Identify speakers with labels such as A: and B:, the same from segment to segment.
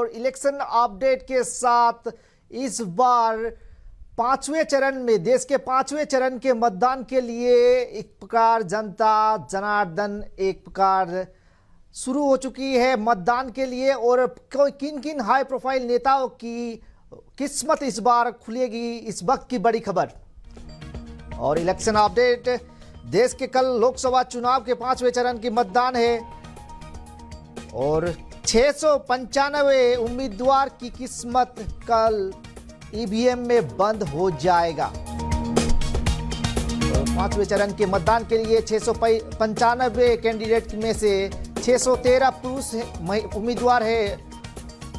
A: और election update के साथ इस बार पांचवें चरण में, देश के पांचवें चरण के मतदान के लिए एक प्रकार जनता जनार्दन एक प्रकार शुरू हो चुकी है मतदान के लिए। और किन किन हाई प्रोफाइल नेताओं की किस्मत इस बार खुलेगी, इस वक्त की बड़ी खबर। और इलेक्शन अपडेट, देश के कल लोकसभा चुनाव के पांचवें चरण की मतदान है और 695 उम्मीदवार की किस्मत कल ईवीएम में बंद हो जाएगा। तो पांचवें चरण के मतदान के लिए 695 कैंडिडेट में से 613 पुरुष उम्मीदवार है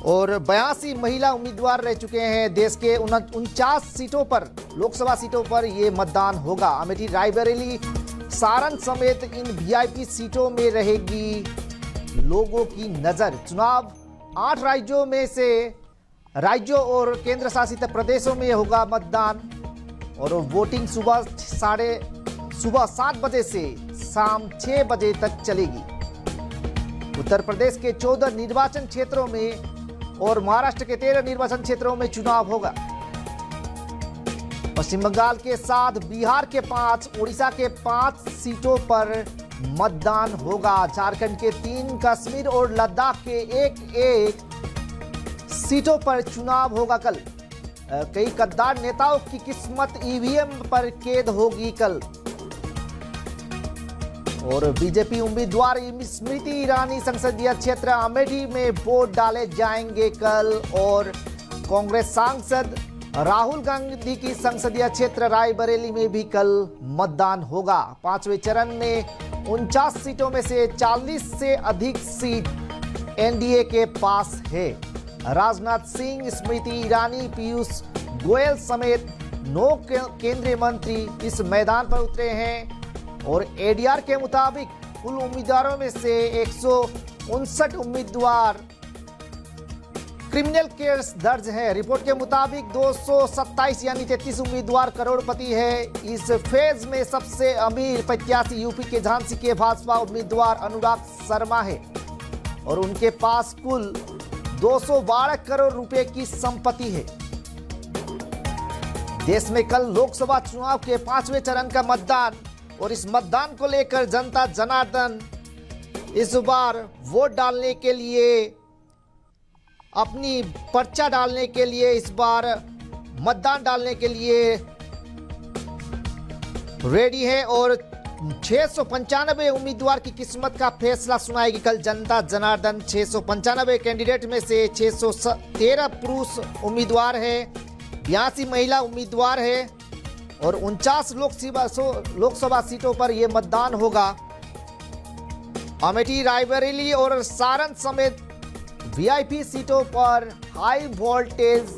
A: और 82 महिला उम्मीदवार रह चुके हैं। देश के 49 सीटों पर, लोकसभा सीटों पर ये मतदान होगा। अमेठी, रायबरेली, सारण समेत इन वीआईपी सीटों में रहेगी लोगों की नजर। चुनाव 8 राज्यों और केंद्र शासित प्रदेशों में होगा मतदान और वोटिंग सुबह 7 बजे से शाम 6 बजे तक चलेगी। उत्तर प्रदेश के 14 निर्वाचन क्षेत्रों में और महाराष्ट्र के 13 निर्वाचन क्षेत्रों में चुनाव होगा। पश्चिम बंगाल के 7, बिहार के 5, उड़ीसा के 5 सीटों पर मतदान होगा। झारखंड के 3, कश्मीर और लद्दाख के एक सीटों पर चुनाव होगा कल। कई गद्दार नेताओं की किस्मत ईवीएम पर कैद होगी कल। और बीजेपी उम्मीदवार स्मृति ईरानी संसदीय क्षेत्र अमेठी में वोट डाले जाएंगे कल। और कांग्रेस सांसद राहुल गांधी की संसदीय क्षेत्र रायबरेली में भी कल मतदान होगा। पांचवें चरण में 49 सीटों में से 40 से अधिक सीट एनडीए के पास है। राजनाथ सिंह, स्मृति ईरानी, पीयूष गोयल समेत 9 केंद्रीय मंत्री इस मैदान पर उतरे हैं और एडीआर के मुताबिक कुल उम्मीदवारों में से 159 उम्मीदवार क्रिमिनल केस दर्ज है। रिपोर्ट के मुताबिक 227 यानी 33 उम्मीदवार करोड़पति है। इस फेज में सबसे अमीर प्रत्याशी यूपी के झांसी के भाजपा उम्मीदवार अनुराग शर्मा है और उनके पास कुल 212 करोड़ रुपए की संपत्ति है। देश में कल लोकसभा चुनाव के पांचवें चरण का मतदान और इस मतदान को लेकर जनता जनार्दन इस बार वोट डालने के लिए, अपनी पर्चा डालने के लिए, इस बार मतदान डालने के लिए रेडी है और 695 उम्मीदवार की किस्मत का फैसला सुनाएगी कल जनता जनार्दन। 695 कैंडिडेट में से 613 पुरुष उम्मीदवार है, 82 महिला उम्मीदवार है और 49 लोकसभा सीटों पर यह मतदान होगा। अमेठी, रायबरेली और सारण समेत वीआईपी सीटों पर हाई वोल्टेज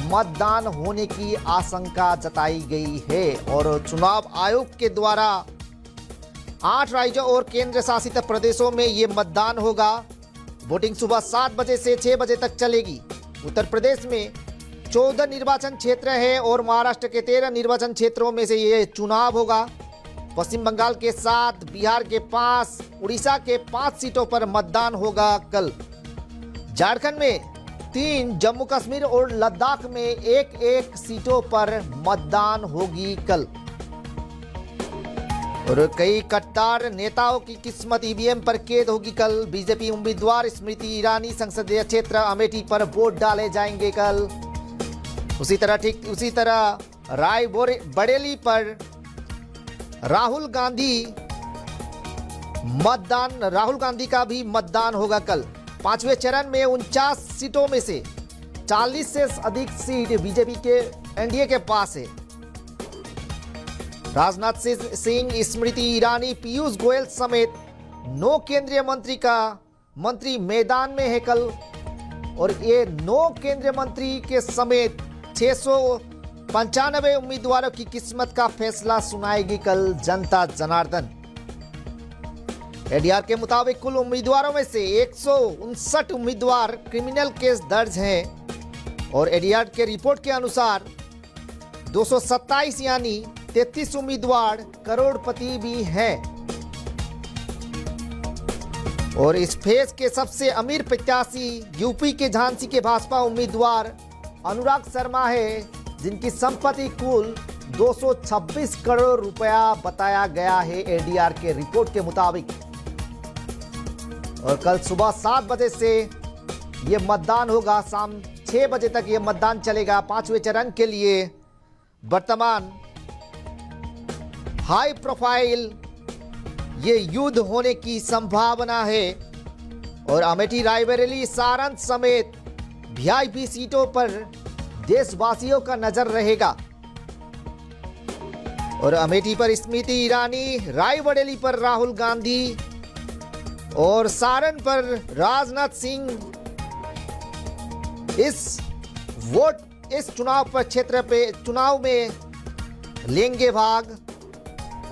A: मतदान होने की आशंका जताई गई है और चुनाव आयोग के द्वारा 8 राज्यों और केंद्र शासित प्रदेशों में यह मतदान होगा। वोटिंग सुबह 7 बजे से 6 बजे तक चलेगी। उत्तर प्रदेश में 14 निर्वाचन क्षेत्र है और महाराष्ट्र के 13 निर्वाचन क्षेत्रों में से ये चुनाव होगा। पश्चिम बंगाल के 7, बिहार के 5, उड़ीसा के 5 सीटों पर मतदान होगा कल। झारखंड में 3, जम्मू कश्मीर और लद्दाख में एक सीटों पर मतदान होगी कल। और कई कट्टर नेताओं की किस्मत ईवीएम पर कैद होगी कल। बीजेपी उम्मीदवार स्मृति ईरानी संसदीय क्षेत्र अमेठी पर वोट डाले जाएंगे कल। उसी तरह रायबरेली पर राहुल गांधी का भी मतदान होगा कल। पांचवें चरण में 49 सीटों में से 40 से अधिक सीट बीजेपी के एनडीए के पास है। राजनाथ सिंह, स्मृति ईरानी, पीयूष गोयल समेत 9 केंद्रीय मंत्री मैदान में है कल और ये 9 केंद्रीय मंत्री के समेत 695 उम्मीदवारों की किस्मत का फैसला सुनाएगी कल जनता जनार्दन। एडीआर के मुताबिक कुल उम्मीदवारों में से 159 उम्मीदवार क्रिमिनल केस दर्ज हैं और एडीआर के रिपोर्ट के अनुसार 227 यानी 33 उम्मीदवार करोड़पति भी हैं। और इस फेज के सबसे अमीर प्रत्याशी यूपी के झांसी के भाजपा उम्मीदवार अनुराग शर्मा है, जिनकी संपत्ति कुल 226 करोड़ रुपया बताया गया है एडीआर के रिपोर्ट के मुताबिक। और कल सुबह 7 बजे से यह मतदान होगा, शाम 6 बजे तक यह मतदान चलेगा 5वें चरण के लिए। वर्तमान हाई प्रोफाइल ये युद्ध होने की संभावना है और अमेठी, रायबरेली, सारण समेत वीआईपी सीटों पर देशवासियों का नजर रहेगा। और अमेठी पर स्मृति ईरानी, रायबरेली पर राहुल गांधी और सारण पर राजनाथ सिंह इस चुनाव में लेंगे भाग।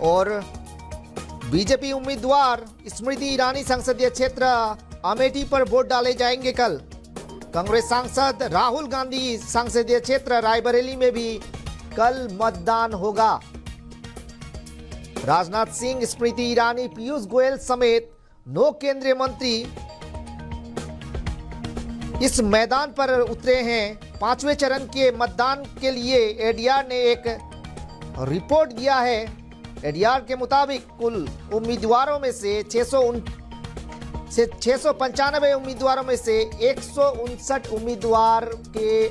A: और बीजेपी उम्मीदवार स्मृति ईरानी संसदीय क्षेत्र अमेठी पर वोट डाले जाएंगे कल। कांग्रेस सांसद राहुल गांधी संसदीय क्षेत्र रायबरेली में भी कल मतदान होगा। राजनाथ सिंह, स्मृति ईरानी, पीयूष गोयल समेत 9 केंद्रीय मंत्री इस मैदान पर उतरे हैं। 5वें चरण के मतदान के लिए एडीआर ने एक रिपोर्ट दिया है। एडीआर के मुताबिक कुल उम्मीदवारों में से 695 उम्मीदवारों में से 159 उम्मीदवार के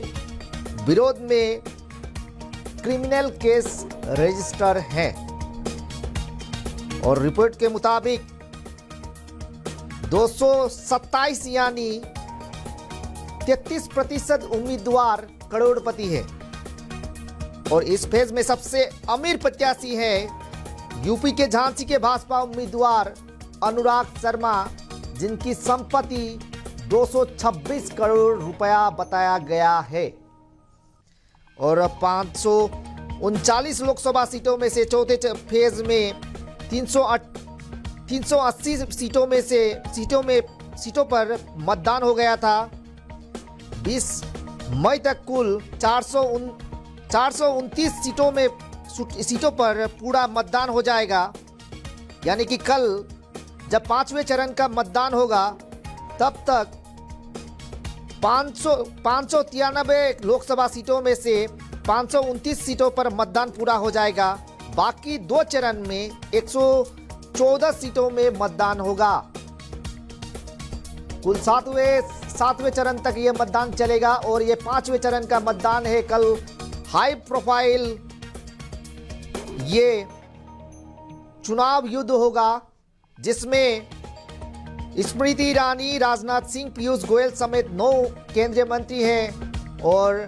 A: विरोध में क्रिमिनल केस रजिस्टर हैं। और रिपोर्ट के मुताबिक 227 यानी 33% उम्मीदवार करोड़पति है। और इस फेज में सबसे अमीर प्रत्याशी है यूपी के झांसी के भाजपा उम्मीदवार अनुराग शर्मा, जिनकी संपत्ति 226 करोड़ रुपया बताया गया है। और 539 लोकसभा सीटों में से चौथे फेज में 380 सीटों पर मतदान हो गया था। 20 मई तक कुल 429 सीटों पर पूरा मतदान हो जाएगा। यानी कि कल जब 5वें चरण का मतदान होगा तब तक 593 लोकसभा सीटों में से 529 सीटों पर मतदान पूरा हो जाएगा। बाकी 2 चरण में 114 सीटों में मतदान होगा। कुल 7वें चरण तक ये मतदान चलेगा और ये 5वें चरण का मतदान है कल। हाई प्रोफाइल ये चुनाव युद्ध होगा, जिसमें स्मृति ईरानी, राजनाथ सिंह, पीयूष गोयल समेत 9 केंद्रीय मंत्री हैं। और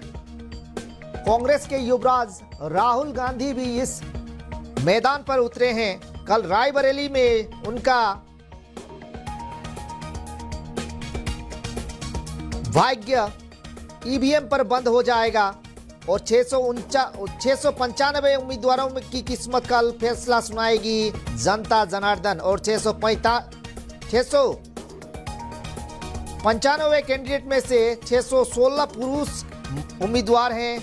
A: कांग्रेस के युवराज राहुल गांधी भी इस मैदान पर उतरे हैं। कल रायबरेली में उनका भाग्य ईवीएम पर बंद हो जाएगा और 695 उम्मीदवारों की किस्मत का फैसला सुनाएगी जनता जनार्दन। और 695 कैंडिडेट में से 616 पुरुष उम्मीदवार हैं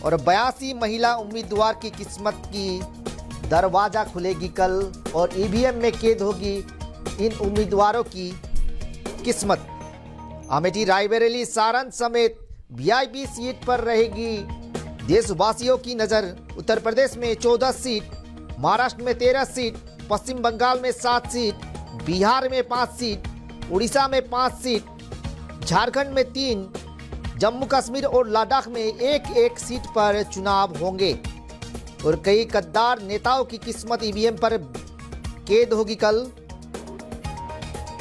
A: और 82 महिला उम्मीदवार की किस्मत की दरवाजा खुलेगी कल और ईवीएम में कैद होगी इन उम्मीदवारों की किस्मत। अमेठी, रायबरेली, सारण समेत वीआईपी सीट पर रहेगी देशवासियों की नज़र। उत्तर प्रदेश में 14 सीट, महाराष्ट्र में 13 सीट, पश्चिम बंगाल में 7 सीट, बिहार में 5 सीट, उड़ीसा में 5 सीट, झारखंड में 3, जम्मू कश्मीर और लद्दाख में 1-1 सीट पर चुनाव होंगे। और कई गद्दार नेताओं की किस्मत ईवीएम पर कैद होगी कल।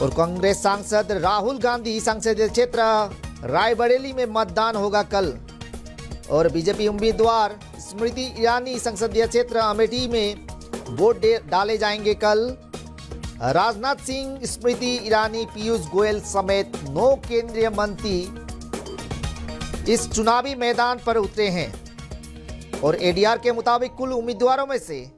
A: और कांग्रेस सांसद राहुल गांधी संसदीय क्षेत्र रायबरेली में मतदान होगा कल। और बीजेपी उम्मीदवार स्मृति ईरानी संसदीय क्षेत्र अमेठी में वोट डाले जाएंगे कल। राजनाथ सिंह, स्मृति ईरानी, पीयूष गोयल समेत 9 केंद्रीय मंत्री इस चुनावी मैदान पर उतरे हैं। और एडीआर के मुताबिक कुल उम्मीदवारों में से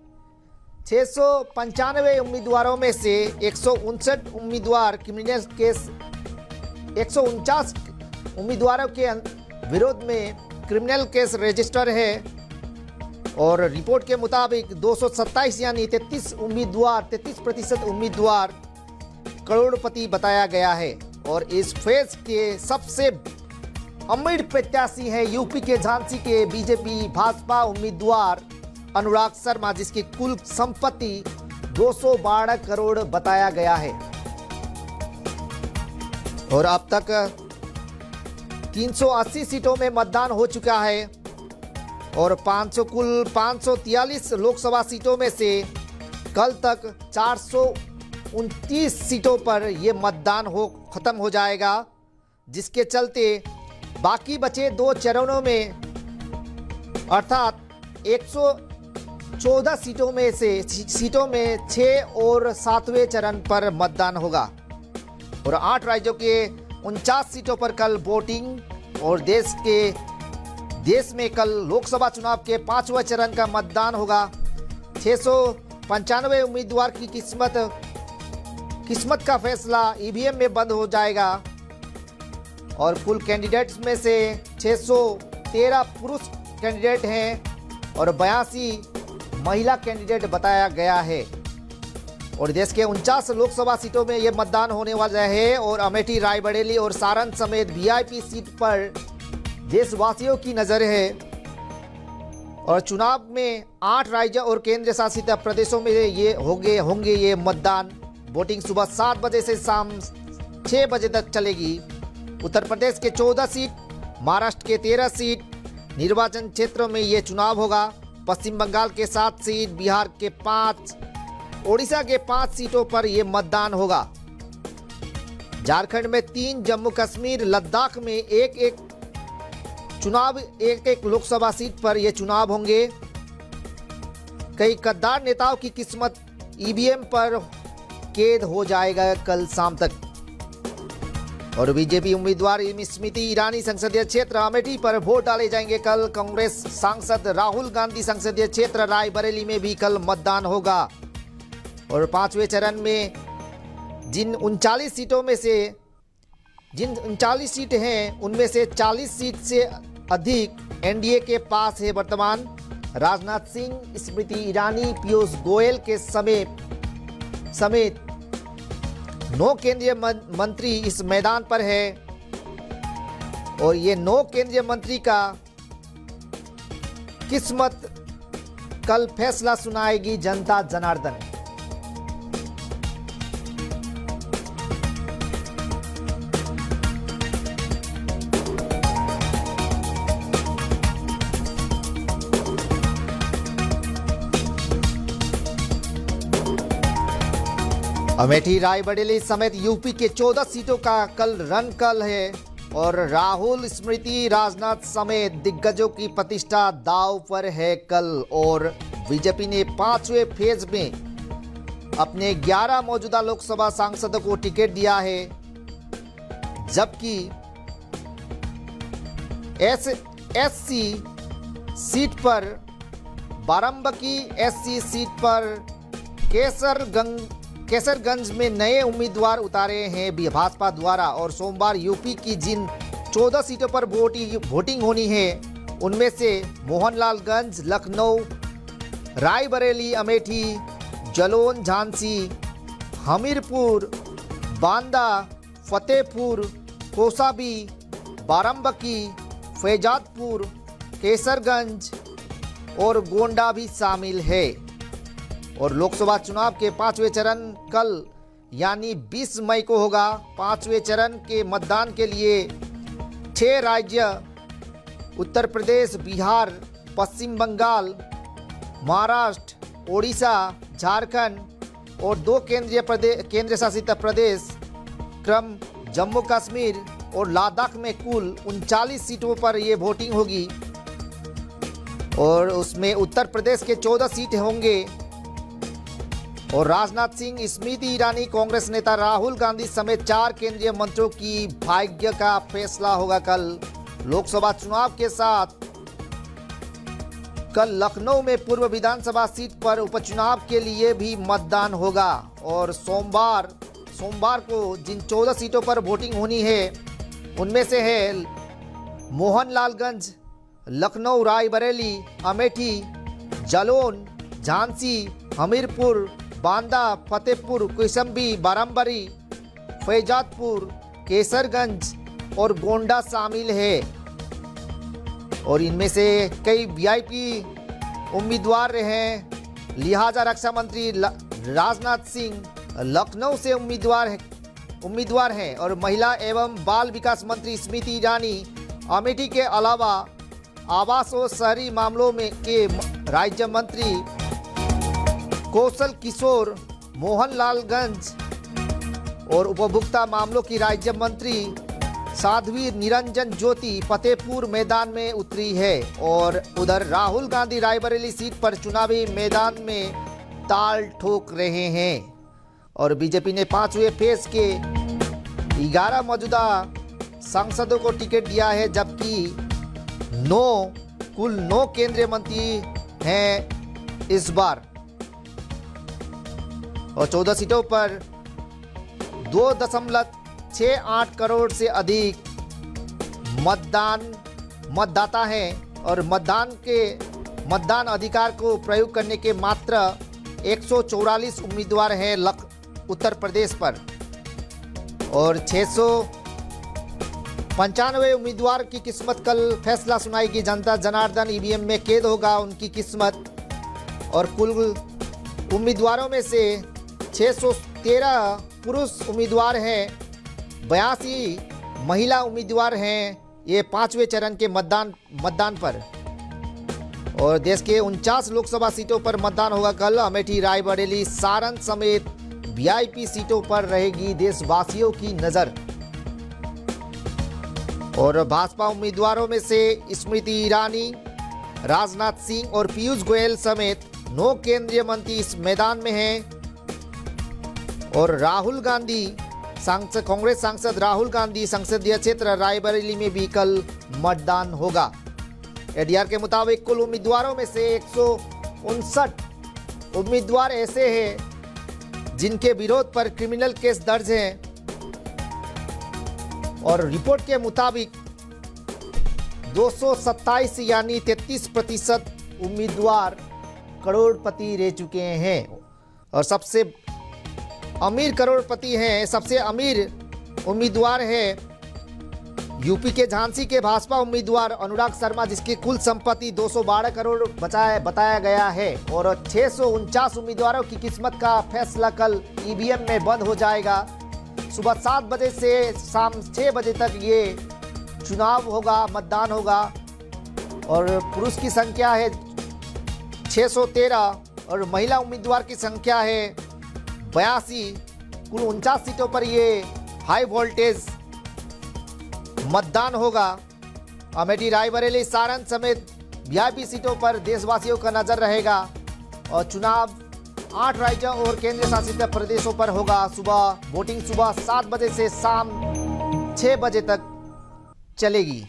A: 695 उम्मीदवारों में से 159 उम्मीदवार क्रिमिनल केस, 149 उम्मीदवारों के विरोध में क्रिमिनल केस रजिस्टर है। और रिपोर्ट के मुताबिक 227 यानी 33% उम्मीदवार करोड़पति बताया गया है। और इस फेज के सबसे अमीर प्रत्याशी हैं यूपी के झांसी के बीजेपी भाजपा उम्मीदवार अनुराग शर्मा, जिसकी कुल संपत्ति 212 करोड़ बताया गया है। और अब तक 380 सीटों में मतदान हो चुका है और कुल 543 लोकसभा सीटों में से कल तक 429 सीटों पर यह मतदान खत्म हो जाएगा, जिसके चलते बाकी बचे 2 चरणों में अर्थात 114 सीटों में 6 और 7वें चरण पर मतदान होगा और 8 राज्यों के 49 सीटों पर कल वोटिंग और देश में कल लोकसभा चुनाव के 5वें चरण का मतदान होगा। 695 उम्मीदवार की किस्मत का फैसला ईवीएम में बंद हो जाएगा और कुल कैंडिडेट्स में से 613 पुरुष कैंडिडेट हैं और 82 महिला कैंडिडेट बताया गया है। और देश के 49 लोकसभा सीटों में यह मतदान होने वाला है और अमेठी, रायबरेली और सारण समेत वीआईपी सीट पर देशवासियों की नजर है। और चुनाव में 8 राज्य और केंद्र शासित प्रदेशों में ये होंगे ये मतदान। वोटिंग सुबह 7 बजे से शाम 6 बजे तक चलेगी। उत्तर प्रदेश के 14 सीट, महाराष्ट्र के 13 सीट निर्वाचन क्षेत्रों में ये चुनाव होगा। पश्चिम बंगाल के 7 सीट, बिहार के 5, ओडिशा के 5 सीटों पर यह मतदान होगा। झारखंड में 3, जम्मू कश्मीर, लद्दाख में एक लोकसभा सीट पर यह चुनाव होंगे। कई गद्दार नेताओं की किस्मत ईवीएम पर कैद हो जाएगा कल शाम तक। और बीजेपी उम्मीदवार स्मृति ईरानी संसदीय क्षेत्र अमेठी पर वोट डाले जाएंगे कल। कांग्रेस सांसद राहुल गांधी संसदीय क्षेत्र रायबरेली में भी कल मतदान होगा। और 5वें चरण में जिन 39 सीट हैं उनमें से 40 सीट से अधिक एनडीए के पास है वर्तमान। राजनाथ सिंह, स्मृति ईरानी, पीयूष गोयल के समेत 9 केंद्रीय मंत्री इस मैदान पर है और ये 9 केंद्रीय मंत्री का किस्मत कल फैसला सुनाएगी जनता जनार्दन। अमेठी, रायबरेली समेत यूपी के 14 सीटों का कल है और राहुल, स्मृति, राजनाथ समेत दिग्गजों की प्रतिष्ठा दांव पर है कल। और बीजेपी ने 5वें फेज में अपने 11 मौजूदा लोकसभा सांसदों को टिकट दिया है, जबकि एससी सीट पर बाराबंकी, एससी सीट पर केसरगंज में नए उम्मीदवार उतारे हैं भाजपा द्वारा। और सोमवार यूपी की जिन 14 सीटों पर वोटिंग होनी है उनमें से मोहनलालगंज, लखनऊ, रायबरेली, अमेठी, जालौन, झांसी, हमीरपुर, बांदा, फतेहपुर, कौसाबी, बाराबंकी, फैजादपुर, केसरगंज और गोंडा भी शामिल है। और लोकसभा चुनाव के 5वें चरण कल यानी 20 मई को होगा। 5वें चरण के मतदान के लिए 6 राज्य उत्तर प्रदेश, बिहार, पश्चिम बंगाल, महाराष्ट्र, ओडिशा, झारखंड और 2 केंद्र शासित प्रदेश क्रम जम्मू कश्मीर और लद्दाख में कुल 39 सीटों पर यह वोटिंग होगी और उसमें उत्तर प्रदेश के 14 सीट होंगे। और राजनाथ सिंह, स्मृति ईरानी, कांग्रेस नेता राहुल गांधी समेत 4 केंद्रीय मंत्रियों की भाग्य का फैसला होगा कल। लोकसभा चुनाव के साथ कल लखनऊ में पूर्व विधानसभा सीट पर उपचुनाव के लिए भी मतदान होगा। और सोमवार को जिन 14 सीटों पर वोटिंग होनी है उनमें से है मोहनलालगंज, लखनऊ, रायबरेली, अमेठी, जालौन, झांसी, हमीरपुर, बांदा, फतेहपुर, कौशाम्बी, बाराबंकी, फैजादपुर, केसरगंज और गोंडा शामिल है। और इनमें से कई वीआईपी उम्मीदवार हैं। लिहाजा रक्षा मंत्री राजनाथ सिंह लखनऊ से उम्मीदवार हैं और महिला एवं बाल विकास मंत्री स्मृति ईरानी अमेठी के अलावा आवास और शहरी मामलों में के राज्य मंत्री कौशल किशोर मोहनलालगंज और उपभोक्ता मामलों की राज्य मंत्री साध्वी निरंजन ज्योति फतेहपुर मैदान में उतरी है। और उधर राहुल गांधी रायबरेली सीट पर चुनावी मैदान में ताल ठोक रहे हैं। और बीजेपी ने 5वें फेज के 11 मौजूदा सांसदों को टिकट दिया है, जबकि कुल 9 केंद्रीय मंत्री हैं इस बार। और 14 सीटों पर 2.68 करोड़ से अधिक मतदाता हैं और मतदान अधिकार को प्रयोग करने के मात्र 144 उम्मीदवार हैं उत्तर प्रदेश पर। और 695 उम्मीदवार की किस्मत कल फैसला सुनाएगी जनता जनार्दन। ईवीएम में कैद होगा उनकी किस्मत। और कुल उम्मीदवारों में से 613 पुरुष उम्मीदवार हैं, 82 महिला उम्मीदवार हैं ये 5वें चरण के मतदान पर। और देश के 49 लोकसभा सीटों पर मतदान होगा कल। अमेठी, रायबरेली, सारण समेत वीआईपी सीटों पर रहेगी देशवासियों की नजर। और भाजपा उम्मीदवारों में से स्मृति ईरानी, राजनाथ सिंह और पीयूष गोयल समेत 9 केंद्रीय मंत्री इस मैदान में हैं। और राहुल गांधी कांग्रेस सांसद राहुल गांधी संसदीय क्षेत्र रायबरेली में भी कल मतदान होगा। एडीआर के मुताबिक कुल उम्मीदवारों में से 159 उम्मीदवार ऐसे हैं जिनके विरोध पर क्रिमिनल केस दर्ज हैं। और रिपोर्ट के मुताबिक 227 यानी 33% उम्मीदवार करोड़पति रह चुके हैं। और सबसे अमीर उम्मीदवार है यूपी के झांसी के भाजपा उम्मीदवार अनुराग शर्मा, जिसकी कुल संपत्ति 212 करोड़ बताया गया है। और 649 उम्मीदवारों की किस्मत का फैसला कल ईवीएम में बंद हो जाएगा। सुबह 7 बजे से शाम 6 बजे तक ये चुनाव होगा, मतदान होगा। और पुरुष की संख्या है 613 और महिला उम्मीदवार की संख्या है 82। कुल 49 सीटों पर ये हाई वोल्टेज मतदान होगा। अमेठी, रायबरेली, सारण समेत वीआईपी सीटों पर देशवासियों का नजर रहेगा। और चुनाव 8 राज्यों और केंद्र शासित प्रदेशों पर होगा। वोटिंग सुबह 7 बजे से शाम 6 बजे तक चलेगी।